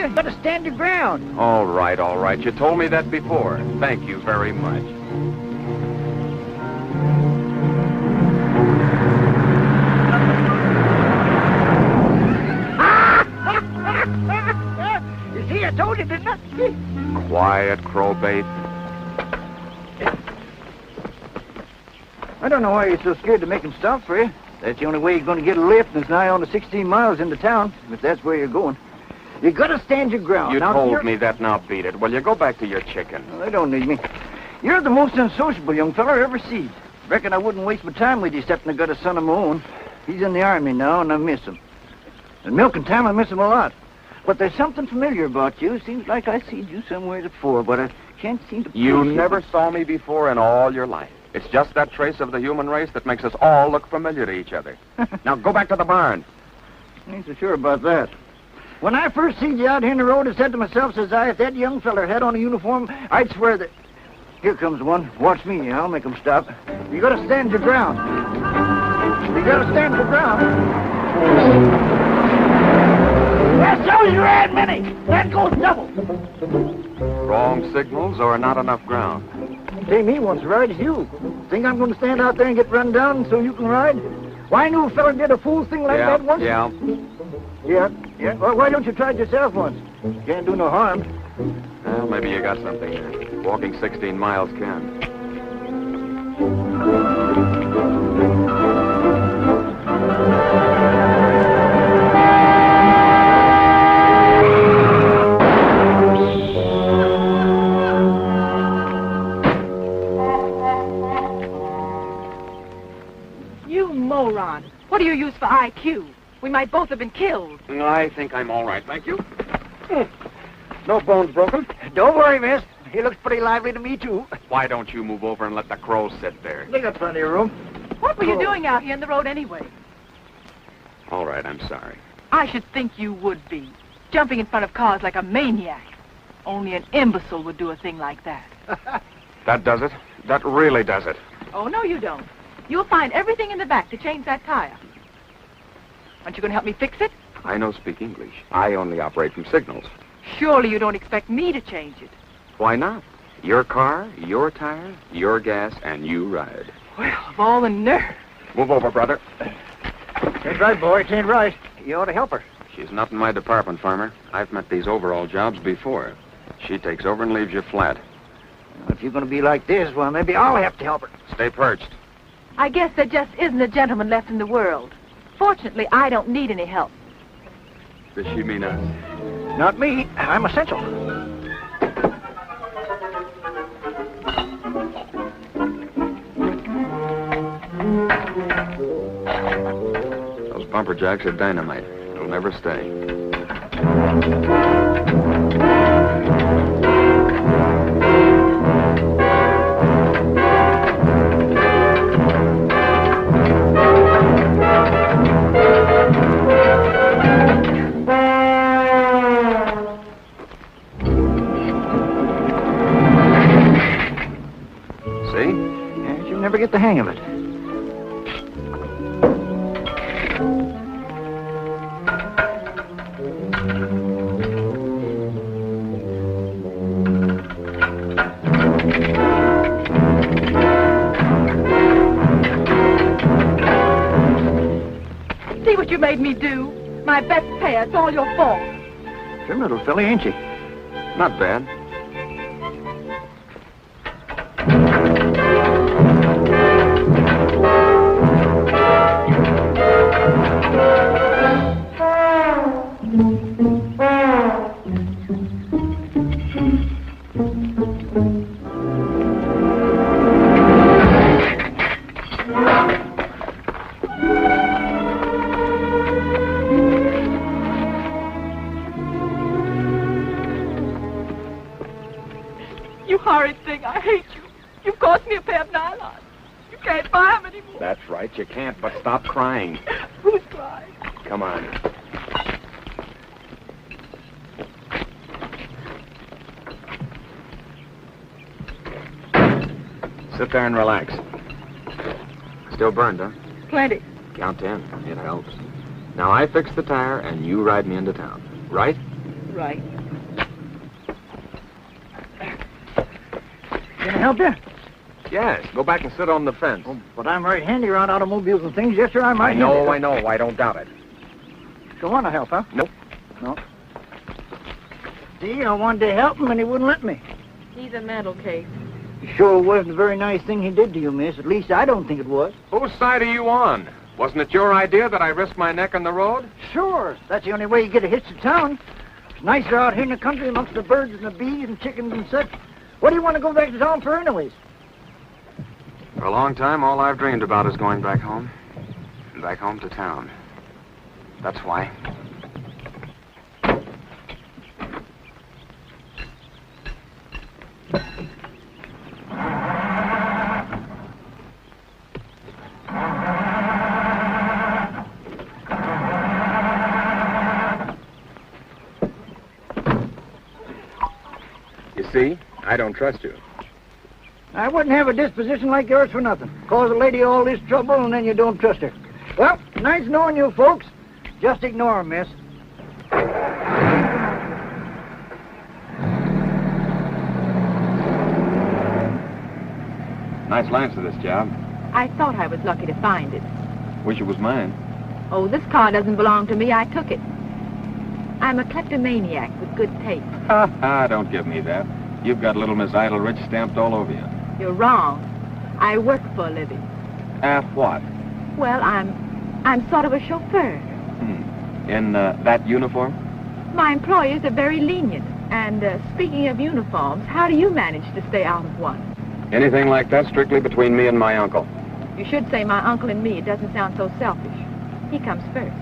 you. You gotta stand your ground. All right, all right. You told me that before. Thank you very much. You see, I told you, didn't I? Quiet, crowbait. I don't know why you're so scared to make him stop for you. That's the only way you're going to get a lift, and it's nigh on to 16 miles into town, if that's where you're going. You gotta stand your ground. You now, told me that, now beat it. Well, you go back to your chicken. Well, they don't need me. You're the most unsociable young fella I ever see. Reckon I wouldn't waste my time with you, except I got a son of my own. He's in the army now, and I miss him. And milk and time, I miss him a lot. But there's something familiar about you. Seems like I seen you somewhere before, but I can't seem to... You never saw me before in all your life. It's just that trace of the human race that makes us all look familiar to each other. Now, go back to the barn. I ain't so sure about that. When I first seen you out here in the road, I said to myself, says I, if that young feller had on a uniform, I'd swear that... Here comes one. Watch me, I'll make him stop. You gotta stand your ground. You gotta stand your ground. That shows you had many. That goes double. Wrong signals or not enough ground? Say, me wants to ride you. Think I'm going to stand out there and get run down so you can ride? Why, I knew a fella did a fool thing like that once. Yeah. Well, why don't you try it yourself once? Can't do no harm. Well, maybe you got something there. Walking 16 miles can. Moron. What do you use for IQ? We might both have been killed. I think I'm all right, thank you. No bones broken. Don't worry, miss. He looks pretty lively to me, too. Why don't you move over and let the crows sit there? They got plenty of room. What were you doing out here in the road anyway? All right, I'm sorry. I should think you would be. Jumping in front of cars like a maniac. Only an imbecile would do a thing like that. That does it. That really does it. Oh, no, you don't. You'll find everything in the back to change that tire. Aren't you going to help me fix it? I don't speak English. I only operate from signals. Surely you don't expect me to change it. Why not? Your car, your tire, your gas, and you ride. Well, of all the nerve. Move over, brother. Ain't right, boy. It ain't right. You ought to help her. She's not in my department, farmer. I've met these overall jobs before. She takes over and leaves you flat. Well, if you're going to be like this, well, maybe I'll have to help her. Stay perched. I guess there just isn't a gentleman left in the world. Fortunately, I don't need any help. Does she mean us? Not me. I'm essential. Those bumper jacks are dynamite. It'll never stay. Never get the hang of it. See what you made me do? My best pair. It's all your fault. Trim little filly, ain't she? Not bad. You horrid thing. I hate you. You've cost me a pair of nylons. You can't buy them anymore. That's right, you can't, but stop crying. Who's crying? Come on. Sit there and relax. Still burned, huh? Plenty. Count 10. It helps. Now I fix the tire and you ride me into town. Right? Right. Can I help you? Yes, go back and sit on the fence. Oh, but I'm right handy around automobiles and things. Yes, sir, I'm right I know, handy. I know. I don't doubt it. Don't want to help, huh? Nope. No. See, I wanted to help him, and he wouldn't let me. He's a mental case. It sure wasn't a very nice thing he did to you, miss. At least I don't think it was. Whose side are you on? Wasn't it your idea that I risk my neck on the road? Sure. That's the only way you get a hitch to town. It's nicer out here in the country amongst the birds and the bees and chickens and such. What do you want to go back to town for anyways? For a long time, all I've dreamed about is going back home. Back home to town. That's why. You see, I don't trust you. I wouldn't have a disposition like yours for nothing. Cause a lady all this trouble and then you don't trust her. Well, nice knowing you folks. Just ignore 'em, miss. Nice lines for this job. I thought I was lucky to find it. Wish it was mine. Oh, this car doesn't belong to me. I took it. I'm a kleptomaniac with good taste. Don't give me that. You've got little Miss Idlerich stamped all over you. You're wrong. I work for a living. What? Well, I'm sort of a chauffeur. In that uniform? My employers are very lenient. And speaking of uniforms, how do you manage to stay out of one? Anything like that strictly between me and my uncle. You should say my uncle and me. It doesn't sound so selfish. He comes first.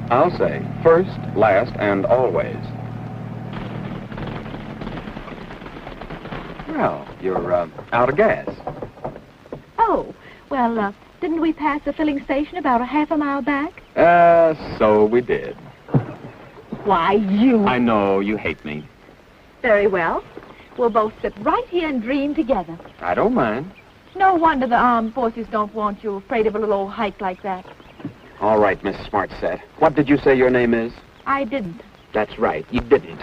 I'll say first, last, and always. Well, you're out of gas. Oh, well, didn't we pass the filling station about a half a mile back? So we did. Why, you... I know, you hate me. Very well. We'll both sit right here and dream together. I don't mind. No wonder the armed forces don't want you, afraid of a little old hike like that. All right, Miss Smartset. What did you say your name is? I didn't. That's right, you didn't.